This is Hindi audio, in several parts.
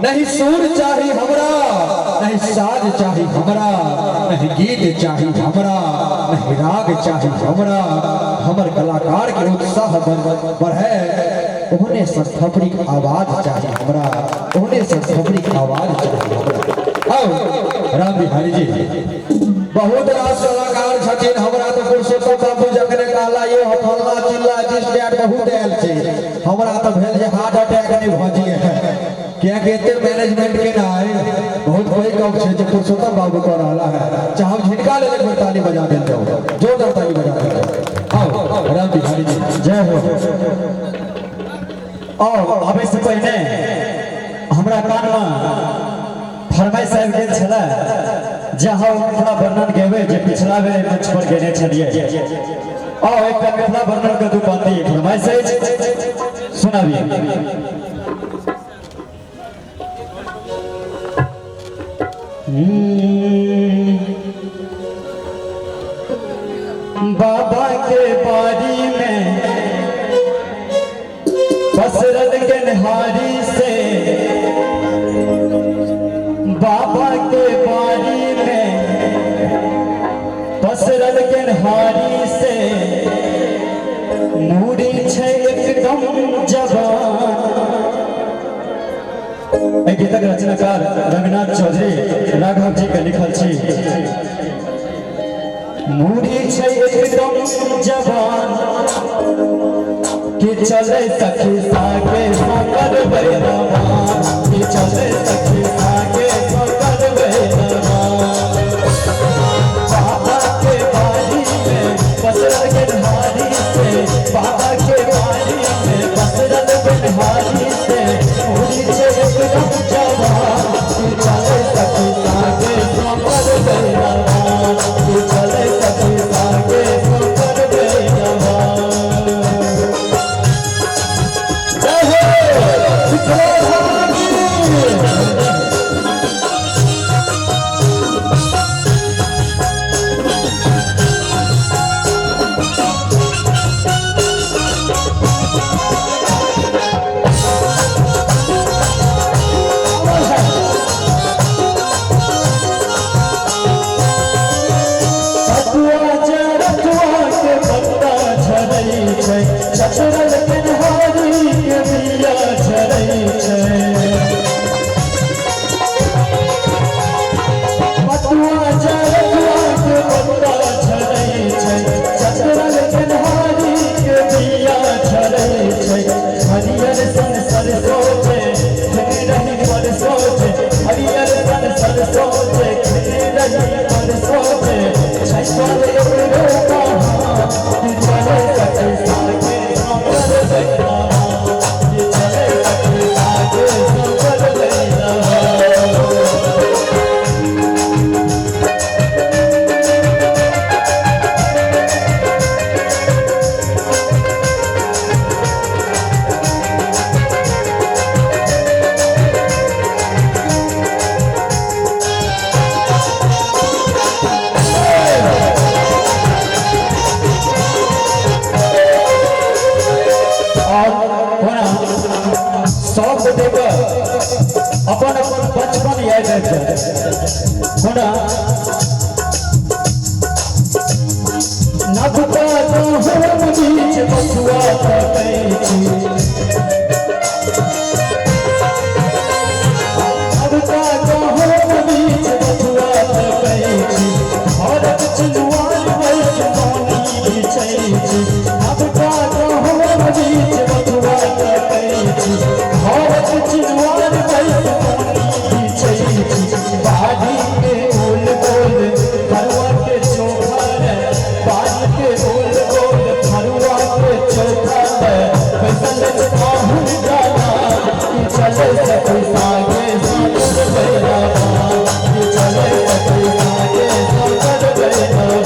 नहीं सुर चाहिए हमरा, नहीं साज चाहिए हमरा, नहीं गीत चाहिए हमरा, नहीं राग चाहिए हमरा। हमर कलाकार के उत्साह बढ़े उन्हें संथपरी आवाज चाहिए हमरा, उन्हें संथपरी आवाज चाहिए हमरा। आओ राम बिहारी जी बहुत रास कलाकार छथिन हमरा तो पुरुषोत्तम बाबू जखने कहला ये फलना चिल्ला जिस डेट बहुत आयल छे हमरा तो भेल जे हार्ट अटैक नहीं भजिए है क्या कहते मैनेजमेंट के ना है बहुत कोई कब छे जे पुरुषोत्तम बाबू को रहला है चाहे झटका ले ले ताली बजा दे जाओ जोरदार ताली बजा दे। आओ राम बिहारी जी जय हो। और अबे से पहले हमरा कान में फरमाइश आबि गेल छला जहाँ मिथिला वर्णन गेबे जे पिछला बेर मंच पर गेने छलिए और एक मिथिला वर्णन के दू पंक्ति फरमाइश है सुनाबिए। बाबा के बारी में बसरत के निहारी से, बाबा के बारी में बसरत के निहारी से मूड़ी छे एकदम जवान। गीतक रचनाकार रंगनाथ चौधरी राघव जी के लिखल छी। मूड़ी छे एकदम जवान कि चले सखी सागे पकड़ बैरवान, कि चले सखी सागे पकड़ बैरवान। बाबा के बारी में बसरत के निहारी से, बाबा के बारी में बसरत के निहारी से मूड़ी छे एकदम जवान कि चले सखी सागे पकड़ बैरवान, कि चले सखी सागे पकड़ बैरवान। चचरल के निहारी के बिया झरई छै, पटुआ जरजुआ के पत्ता झरई छै, चचरल के निहारी के बिया झरई छै। हरियर सन सरसों छै खिल रही परसों छै, हरियर सन सरसों छै खिल रही परसों छै। छैसल एकरो कहाँ कि चले सखी सागे पकड़ बैरवान, कि चले सखी सागे पकड़ बैरवान। अपन अपन बचपन याद है होना नभता हम बीच बसुआ पकै छी, नभता हम बीच बसुआ पकै छी, भारत चिनुआन बैठ पानी बिछै छी, नभता हम बीच बसुआ पकै छी, भारत चिनुआन बैठ पानी बिछै छी। बाड़ी के ओल ओल फरुआ के चोखा रे, बाड़ी के ओल ओल फरुआ के चोखा रे, बैसल आहू गाना कि चले सखी सागे पकड़ बैरवान, कि चले सखी सागे पकड़ बैरवान।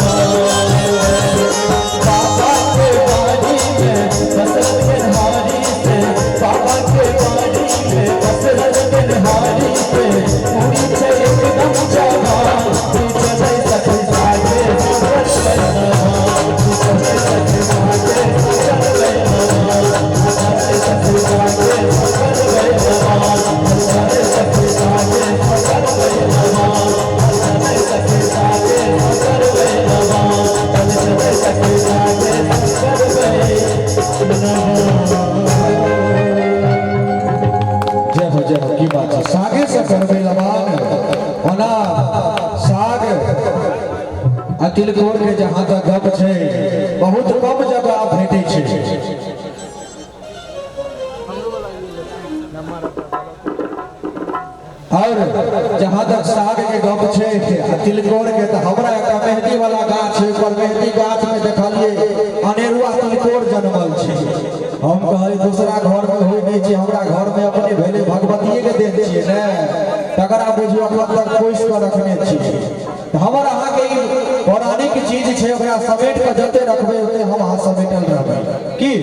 बाबा के बारी में बसरत के निहारी से, बाबा के बारी में बसरत के निहारी से मूड़ी छे एकदम जवान कि चले सखी सागे पकड़ बैरवान, कि चले सखी सागे पकड़ बैरवान, चले सखी सागे पकड़ बैरवान, चले सखी तिलकोर के जहाँ तक गप छै बहुत कम जगह भेटै छै। और जहाँ तक साग के गप छै तिलकोर के तो हमरा एक मेहंदी वाला गाछ है, पर मेहंदी गाछ में देखलिए अनेरुआ तिलकोर जन्मल छै। हम कहै दूसरा घर में होई नहीं छै, हमरा घर में अपने भेले भगवतीये के देन छियै ने, तकरा बुझियो अपन तक पोइस के रखने छियै। हमर अहाँ के पौराणिक चीज छै, ओकरा समेट के जते रखबै ओते हम अहाँ समेटल रहबै की।